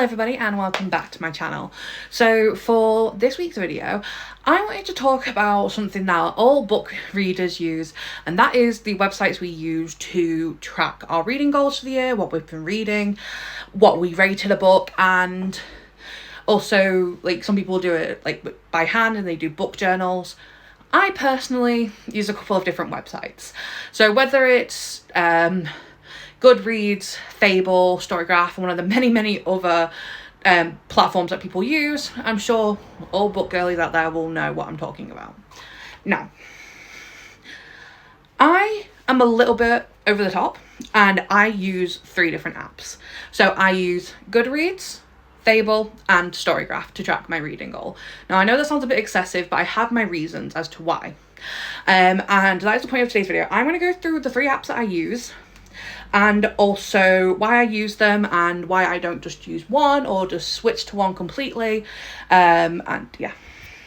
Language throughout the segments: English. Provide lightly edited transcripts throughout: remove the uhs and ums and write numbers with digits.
everybody and welcome back to my channel. So for this week's video, I wanted to talk about something that all book readers use, and that is the websites we use to track our reading goals for the year, what we've been reading, what we rated a book, and also like some people do it like by hand and they do book journals. I personally use a couple of different websites. So whether it's Goodreads, Fable, Storygraph, and one of the many other platforms that people use, I'm sure all book girlies out there will know what I'm talking about. Now, I am a little bit over the top and I use 3 different apps. So I use Goodreads, Fable, and Storygraph to track my reading goal. Now I know that sounds a bit excessive, but I have my reasons as to why. And that's the point of today's video. I'm going to go through the 3 apps that I use, and also why I use them and why I don't just use one or just switch to one completely. And yeah,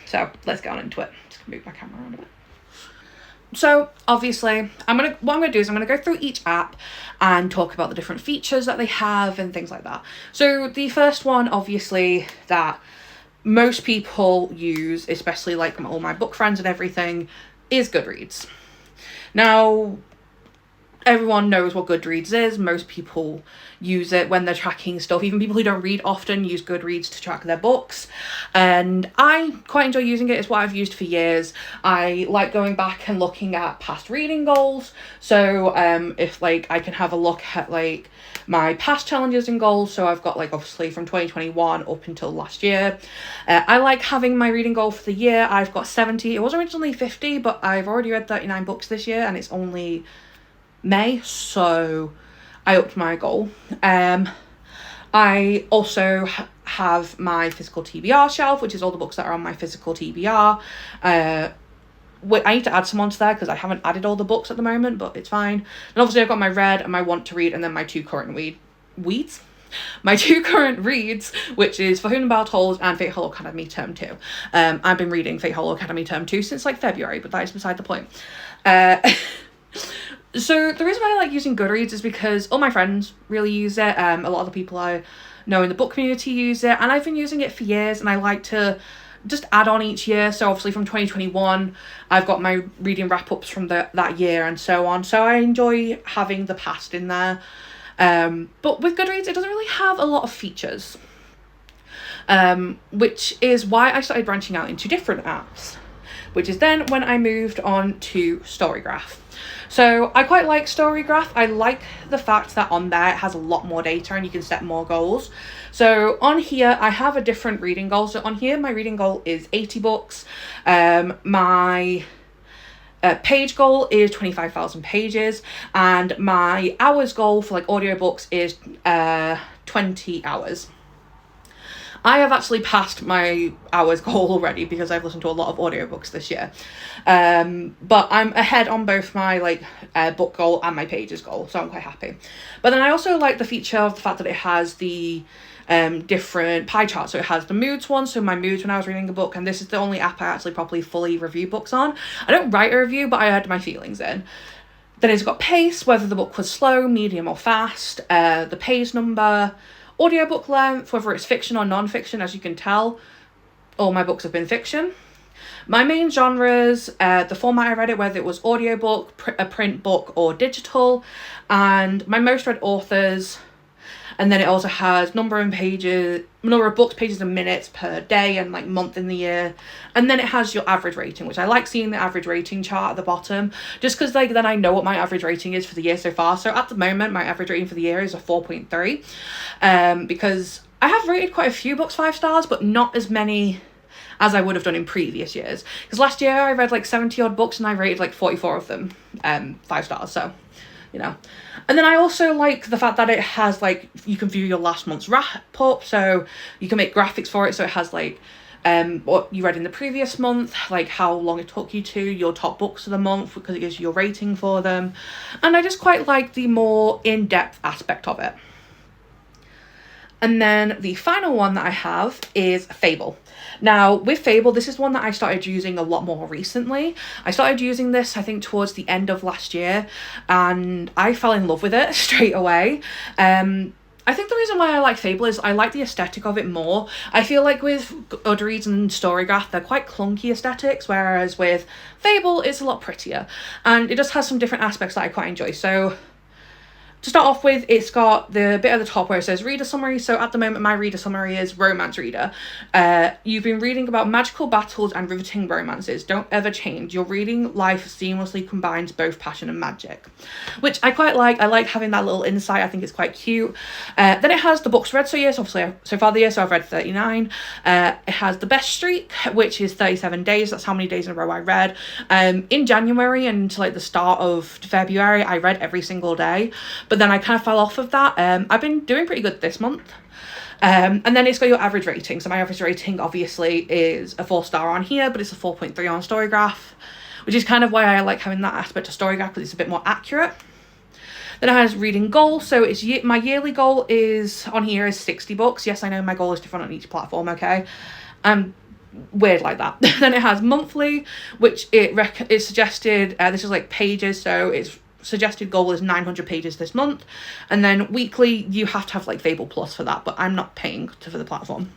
so let's get on into it. Just gonna move my camera around a bit. So obviously what I'm gonna do is I'm gonna go through each app and talk about the different features that they have and things like that. So the first one, obviously, that most people use, especially like all my book friends and everything, is Goodreads. Now, everyone knows what Goodreads is. Most people use it when they're tracking stuff. Even people who don't read often use Goodreads to track their books. And I quite enjoy using it. It's what I've used for years. I like going back and looking at past reading goals. So if like I can have a look at like my past challenges and goals. So I've got like obviously from 2021 up until last year. I like having my reading goal for the year. I've got 70. It was originally 50, but I've already read 39 books this year and it's only May, so I upped my goal. I also have my physical TBR shelf, which is all the books that are on my physical TBR. I need to add some onto there because I haven't added all the books at the moment, but it's fine. And obviously I've got my read and my want to read, and then my 2 current reads, which is For Whom the Bell Tolls and Fate Hollow Academy Term 2. I've been reading Fate Hollow Academy Term 2 since like February, but that is beside the point. So the reason why I like using Goodreads is because all my friends really use it. A lot of the people I know in the book community use it, and I've been using it for years, and I like to just add on each year. So obviously from 2021, I've got my reading wrap-ups from that year and so on. So I enjoy having the past in there. But with Goodreads, it doesn't really have a lot of features, which is why I started branching out into different apps, which is then when I moved on to Storygraph. So I quite like Storygraph. I like the fact that on there it has a lot more data and you can set more goals. So on here I have a different reading goal. So on here my reading goal is 80 books. My page goal is 25,000 pages, and my hours goal for like audiobooks is 20 hours. I have actually passed my hours goal already because I've listened to a lot of audiobooks this year. But I'm ahead on both my like book goal and my pages goal, so I'm quite happy. But then I also like the feature of the fact that it has the different pie charts. So it has the moods one, so my moods when I was reading a book, and this is the only app I actually properly fully review books on. I don't write a review, but I add my feelings in. Then it's got pace, whether the book was slow, medium or fast, the page number, audiobook length, whether it's fiction or non-fiction. As you can tell, all my books have been fiction. My main genres, the format I read it, whether it was audiobook, a print book or digital, and my most read authors. And then it also has number of books, pages and minutes per day, and like month in the year. And then it has your average rating, which I like seeing the average rating chart at the bottom, just because like then I know what my average rating is for the year so far. So at the moment my average rating for the year is a 4.3, because I have rated quite a few books 5 stars, but not as many as I would have done in previous years. Because last year I read like 70 odd books and I rated like 44 of them 5 stars. So, you know. And then I also like the fact that it has like, you can view your last month's wrap up, so you can make graphics for it. So it has like what you read in the previous month, like how long it took you to, your top books of the month, because it gives you your rating for them. And I just quite like the more in-depth aspect of it. And then the final one that I have is Fable. Now with Fable, this is one that I started using a lot more recently. I started using this, I think, towards the end of last year, and I fell in love with it straight away. I think the reason why I like Fable is I like the aesthetic of it more. I feel like with Goodreads and Storygraph, they're quite clunky aesthetics, whereas with Fable, it's a lot prettier. And it just has some different aspects that I quite enjoy. So to start off with, it's got the bit at the top where it says reader summary. So at the moment, my reader summary is romance reader. You've been reading about magical battles and riveting romances. Don't ever change. Your reading life seamlessly combines both passion and magic, which I quite like. I like having that little insight. I think it's quite cute. Then it has the books read so obviously so far the year, so I've read 39. It has the best streak, which is 37 days. That's how many days in a row I read. In January and to like the start of February, I read every single day. But then I kind of fell off of that. I've been doing pretty good this month. And then it's got your average rating. So my average rating obviously is a 4-star on here, but it's a 4.3 on Storygraph, which is kind of why I like having that aspect of Storygraph, because it's a bit more accurate. Then it has reading goal. So it's my yearly goal is on here is 60 books. Yes, I know my goal is different on each platform, okay? Weird like that. Then it has monthly, which it's suggested, this is like pages, so it's suggested goal is 900 pages this month. And then weekly, you have to have like Fable Plus for that, but I'm not paying for the platform.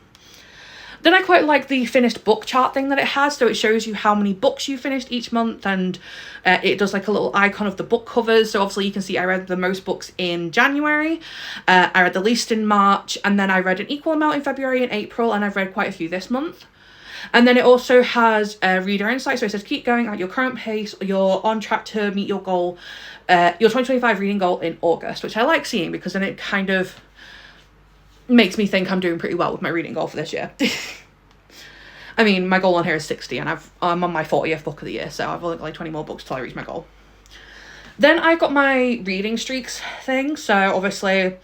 Then I quite like the finished book chart thing that it has. So it shows you how many books you finished each month, and it does like a little icon of the book covers. So obviously you can see I read the most books in January, I read the least in March, and then I read an equal amount in February and April, and I've read quite a few this month. And then it also has reader insight. So it says, keep going at your current pace. You're on track to meet your goal, your 2025 reading goal in August, which I like seeing, because then it kind of makes me think I'm doing pretty well with my reading goal for this year. I mean, my goal on here is 60, and I'm on my 40th book of the year, so I've only got like 20 more books till I reach my goal. Then I got my reading streaks thing. So obviously,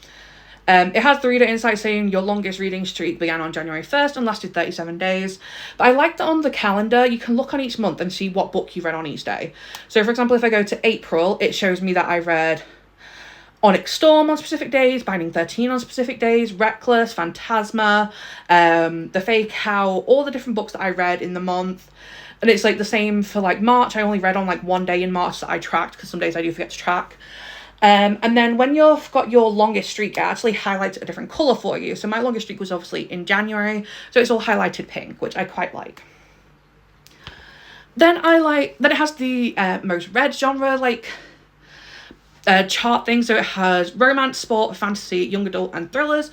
it has the reader insight saying your longest reading streak began on January 1st and lasted 37 days. But I like that on the calendar, you can look on each month and see what book you read on each day. So for example, if I go to April, it shows me that I read Onyx Storm on specific days, Binding 13 on specific days, Reckless, Phantasma, The Fake How, all the different books that I read in the month. And it's like the same for like March. I only read on like one day in March that I tracked, because some days I do forget to track. And then when you've got your longest streak, it actually highlights a different colour for you. So my longest streak was obviously in January, so it's all highlighted pink, which I quite like. Then it has the most read genre chart thing. So it has romance, sport, fantasy, young adult, and thrillers.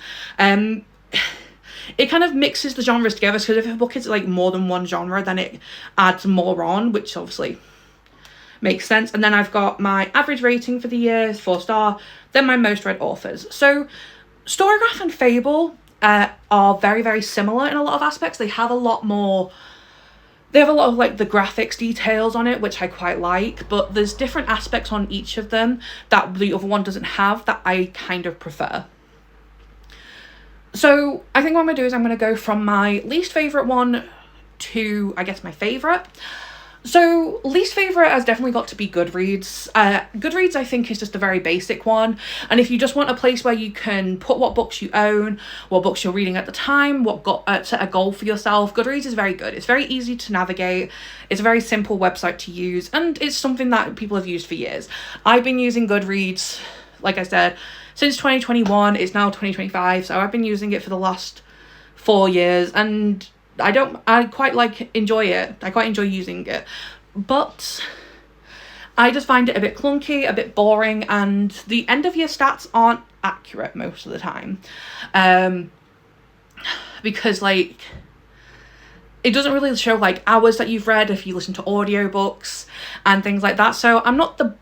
It kind of mixes the genres together, because if a book is like more than one genre, then it adds more on, which obviously makes sense. And then I've got my average rating for the year, 4-star, then my most read authors. So Storygraph and Fable are very, very similar in a lot of aspects. They have a lot of like the graphics details on it, which I quite like, but there's different aspects on each of them that the other one doesn't have that I kind of prefer. So I think what I'm going to do is I'm going to go from my least favourite one to, I guess, my favourite. So least favourite has definitely got to be Goodreads. Goodreads, I think, is just a very basic one. And if you just want a place where you can put what books you own, what books you're reading at the time, set a goal for yourself, Goodreads is very good. It's very easy to navigate. It's a very simple website to use, and it's something that people have used for years. I've been using Goodreads, like I said, since 2021. It's now 2025, so I've been using it for the last 4 years, and I quite enjoy it. I quite enjoy using it, but I just find it a bit clunky, a bit boring, and the end of year stats aren't accurate most of the time. Because like, it doesn't really show like hours that you've read if you listen to audiobooks and things like that. So I'm not the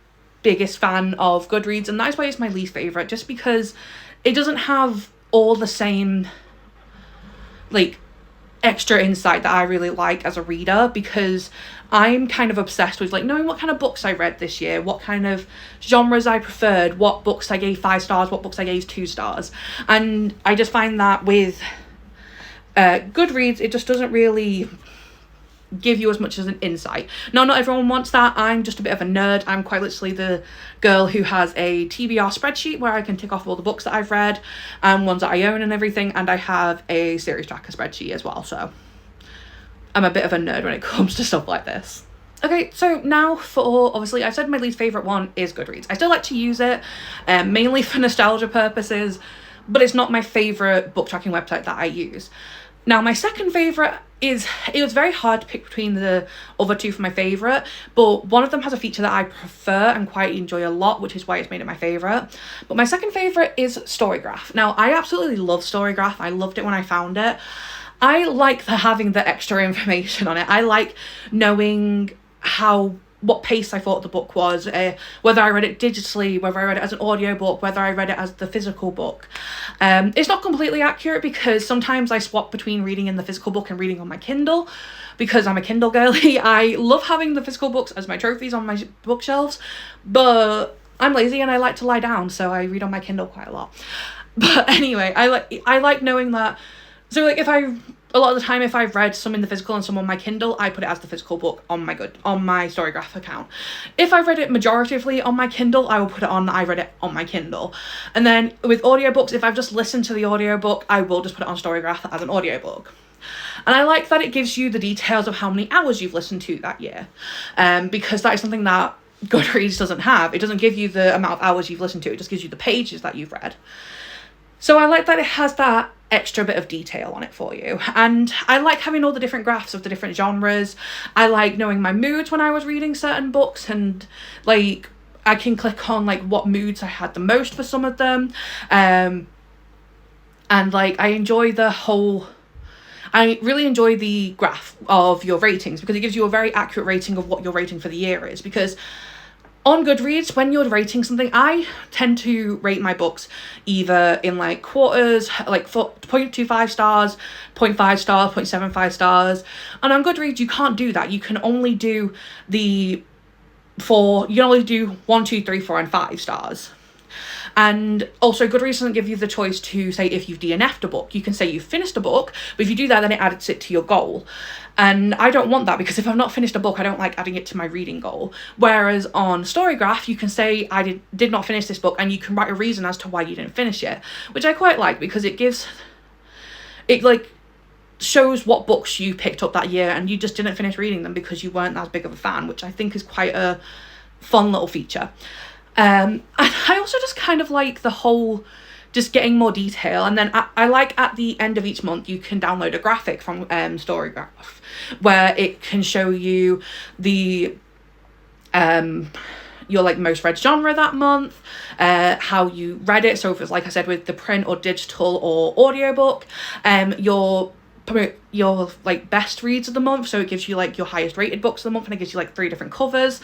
biggest fan of Goodreads, and that's why it's my least favourite, just because it doesn't have all the same like extra insight that I really like as a reader, because I'm kind of obsessed with like knowing what kind of books I read this year, what kind of genres I preferred, what books I gave 5 stars, what books I gave 2 stars. And I just find that with Goodreads, it just doesn't really give you as much as an insight. No, not everyone wants that. I'm just a bit of a nerd. I'm quite literally the girl who has a TBR spreadsheet where I can tick off all the books that I've read and ones that I own and everything, and I have a series tracker spreadsheet as well, so I'm a bit of a nerd when it comes to stuff like this. Okay, so now for, obviously I said my least favourite one is Goodreads. I still like to use it, mainly for nostalgia purposes, but it's not my favourite book tracking website that I use. Now, my second favourite is, it was very hard to pick between the other two for my favourite, but one of them has a feature that I prefer and quite enjoy a lot, which is why it's made it my favourite. But my second favourite is Storygraph. Now, I absolutely love Storygraph. I loved it when I found it. I like having the extra information on it. I like knowing what pace I thought the book was, whether I read it digitally, whether I read it as an audiobook, whether I read it as the physical book. It's not completely accurate because sometimes I swap between reading in the physical book and reading on my Kindle because I'm a Kindle girly. I love having the physical books as my trophies on my bookshelves, but I'm lazy and I like to lie down, so I read on my Kindle quite a lot. But anyway, I like knowing that. So like a lot of the time, if I've read some in the physical and some on my Kindle, I put it as the physical book on my Storygraph account. If I've read it majoritively on my Kindle, I will put it on I read it on my Kindle. And then with audiobooks, if I've just listened to the audiobook, I will just put it on Storygraph as an audiobook. And I like that it gives you the details of how many hours you've listened to that year, because that is something that Goodreads doesn't have. It doesn't give you the amount of hours you've listened to, it just gives you the pages that you've read. So I like that it has that extra bit of detail on it for you. And I like having all the different graphs of the different genres. I like knowing my moods when I was reading certain books, and like I can click on like what moods I had the most for some of them. And like I really enjoy the graph of your ratings because it gives you a very accurate rating of what your rating for the year is. Because on Goodreads, when you're rating something, I tend to rate my books either in like quarters, like 0.25 stars, 0.5 stars, 0.75 stars. And on Goodreads, you can't do that. You can only do you can only do 1, 2, 3, 4, and 5 stars. And also Goodreads doesn't give you the choice to say if you've DNF'd a book. You can say you've finished a book, but if you do that, then it adds it to your goal. And I don't want that because if I've not finished a book, I don't like adding it to my reading goal. Whereas on Storygraph, you can say I did not finish this book, and you can write a reason as to why you didn't finish it, which I quite like because it shows what books you picked up that year and you just didn't finish reading them because you weren't as big of a fan, which I think is quite a fun little feature. And I also just kind of like the whole just getting more detail. And then I like at the end of each month, you can download a graphic from Storygraph where it can show you the your like most read genre that month, how you read it. So if it's like I said with the print or digital or audiobook, your like best reads of the month. So it gives you like your highest rated books of the month, and it gives you like 3 different covers.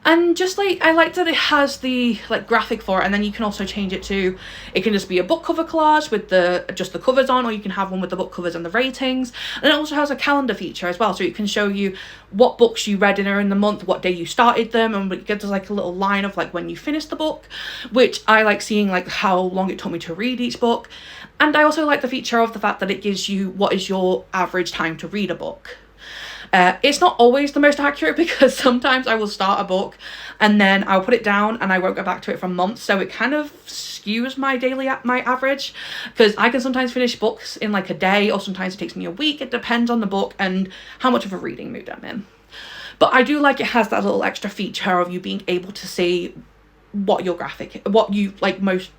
And just like, I like that it has the like graphic for it, and then you can also change it to, it can just be a book cover collage with just the covers on, or you can have one with the book covers and the ratings. And it also has a calendar feature as well, so it can show you what books you read in the month, what day you started them, and it gives us like a little line of like when you finished the book, which I like seeing like how long it took me to read each book. And I also like the feature of the fact that it gives you what is your average time to read a book. It's not always the most accurate because sometimes I will start a book and then I'll put it down and I won't go back to it for months, so it kind of skews my average, because I can sometimes finish books in like a day, or sometimes it takes me a week. It depends on the book and how much of a reading mood I'm in. But I do like it has that little extra feature of you being able to see what you like most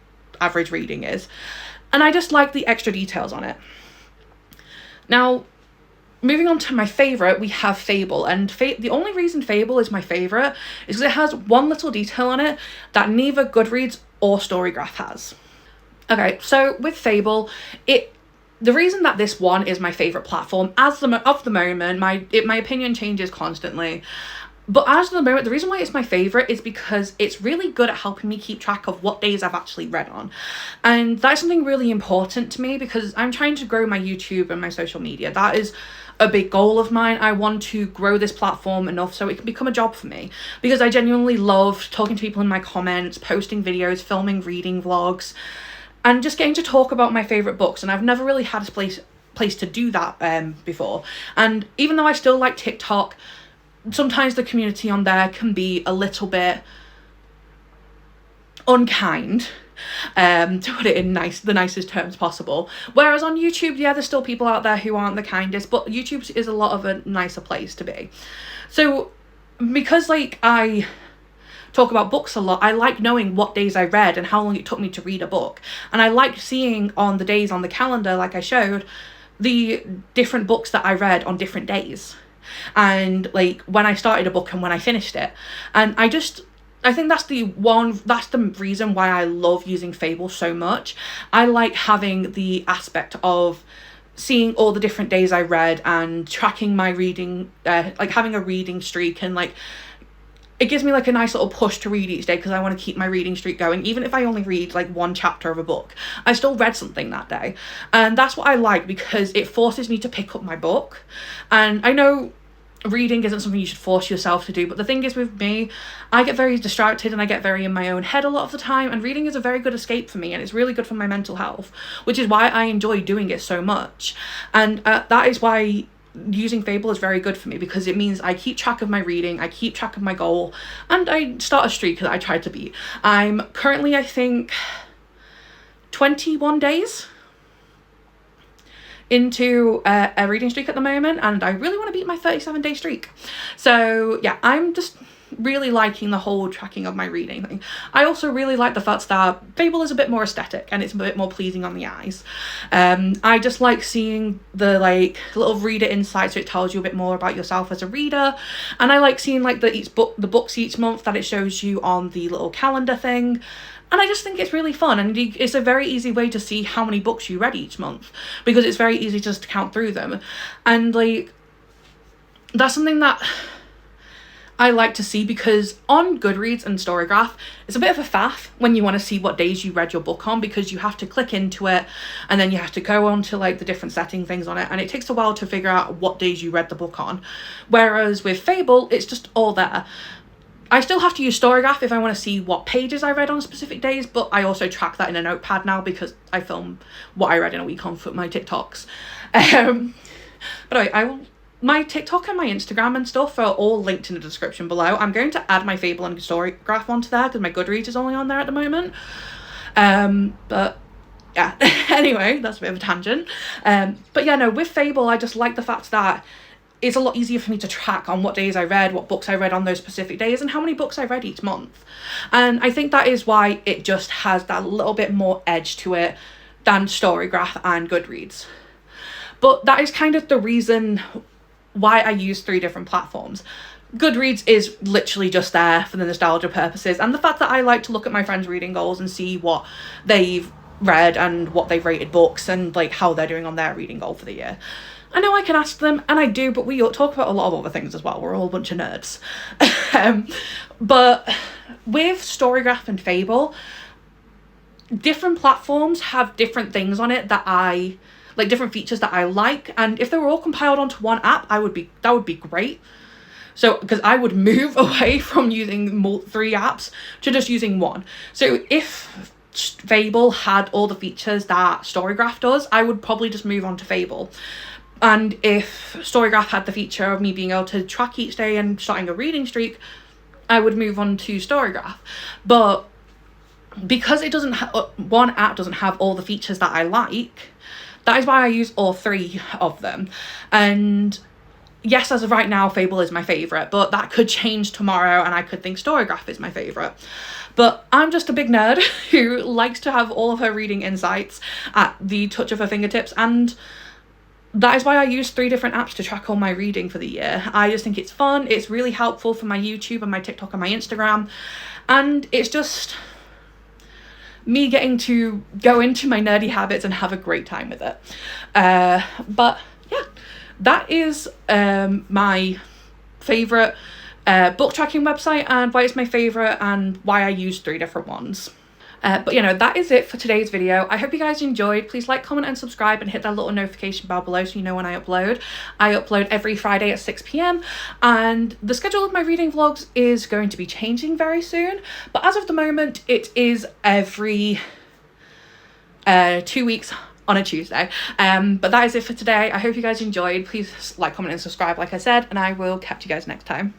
average reading is, and I just like the extra details on it. Now, moving on to my favourite, we have Fable. And the only reason Fable is my favourite is because it has one little detail on it that neither Goodreads or Storygraph has. Okay, so with Fable, the reason that this one is my favourite platform of the moment, my opinion changes constantly, but as of the moment, the reason why it's my favourite is because it's really good at helping me keep track of what days I've actually read on. And that's something really important to me because I'm trying to grow my YouTube and my social media. That is a big goal of mine. I want to grow this platform enough so it can become a job for me, because I genuinely love talking to people in my comments, posting videos, filming reading vlogs, and just getting to talk about my favourite books. And I've never really had a place to do that before. And even though I still like TikTok, sometimes the community on there can be a little bit unkind, to put it in the nicest terms possible. Whereas on YouTube, yeah, there's still people out there who aren't the kindest, but YouTube is a lot of a nicer place to be. So because like I talk about books a lot, I like knowing what days I read and how long it took me to read a book. And I like seeing on the days on the calendar, like I showed, the different books that I read on different days. And like when I started a book and when I finished it. And I think that's the reason why I love using Fable so much. I like having the aspect of seeing all the different days I read and tracking my reading, like having a reading streak, and like it gives me like a nice little push to read each day because I want to keep my reading streak going. Even if I only read like one chapter of a book, I still read something that day. And that's what I like, because it forces me to pick up my book. And I know reading isn't something you should force yourself to do, but the thing is with me, I get very distracted and I get very in my own head a lot of the time, and reading is a very good escape for me, and it's really good for my mental health, which is why I enjoy doing it so much. And that is why using Fable is very good for me, because it means I keep track of my reading, I keep track of my goal, and I start a streak that I try to beat. I'm currently, I think, 21 days into a reading streak at the moment, and I really want to beat my 37-day streak. So yeah, I'm just really liking the whole tracking of my reading thing. I also really like the fact that Fable is a bit more aesthetic and it's a bit more pleasing on the eyes. I just like seeing the like little reader insights, so it tells you a bit more about yourself as a reader, and I like seeing like the books each month that it shows you on the little calendar thing. And I just think it's really fun, and it's a very easy way to see how many books you read each month, because it's very easy just to count through them. And like, that's something that I like to see, because on Goodreads and Storygraph, it's a bit of a faff when you want to see what days you read your book on, because you have to click into it and then you have to go on to like the different setting things on it, and it takes a while to figure out what days you read the book on. Whereas with Fable, it's just all there. I still have to use Storygraph if I want to see what pages I read on specific days, but I also track that in a notepad now because I film what I read in a week on for my TikToks. But anyway, my TikTok and my Instagram and stuff are all linked in the description below. I'm going to add my Fable and Storygraph onto there because my Goodreads is only on there at the moment. But yeah, anyway, that's a bit of a tangent. But yeah, no, with Fable, I just like the fact that it's a lot easier for me to track on what days I read, what books I read on those specific days, and how many books I read each month. And I think that is why it just has that little bit more edge to it than Storygraph and Goodreads. But that is kind of the reason why I use 3 different platforms. Goodreads is literally just there for the nostalgia purposes, and the fact that I like to look at my friends' reading goals and see what they've read and what they've rated books and like how they're doing on their reading goal for the year. I know I can ask them, and I do, but we talk about a lot of other things as well. We're all a bunch of nerds. But with Storygraph and Fable, different platforms have different things on it that I like, different features that I like, and if they were all compiled onto one app, that would be great. So, because I would move away from using 3 apps to just using one. So if Fable had all the features that Storygraph does, I would probably just move on to Fable. And if Storygraph had the feature of me being able to track each day and starting a reading streak, I would move on to Storygraph. But because it doesn't one app doesn't have all the features that I like, that is why I use all 3 of them. And yes, as of right now, Fable is my favourite, but that could change tomorrow and I could think Storygraph is my favourite. But I'm just a big nerd who likes to have all of her reading insights at the touch of her fingertips, and that is why I use 3 different apps to track all my reading for the year. I just think it's fun, it's really helpful for my YouTube and my TikTok and my Instagram, and it's just me getting to go into my nerdy habits and have a great time with it. But yeah, that is my favourite book tracking website, and why it's my favourite, and why I use 3 different ones. But you know, that is it for today's video. I hope you guys enjoyed. Please like, comment and subscribe, and hit that little notification bell below so you know when I upload. I upload every Friday at 6 p.m. and the schedule of my reading vlogs is going to be changing very soon, but as of the moment it is every 2 weeks on a Tuesday. But that is it for today. I hope you guys enjoyed. Please like, comment and subscribe like I said, and I will catch you guys next time.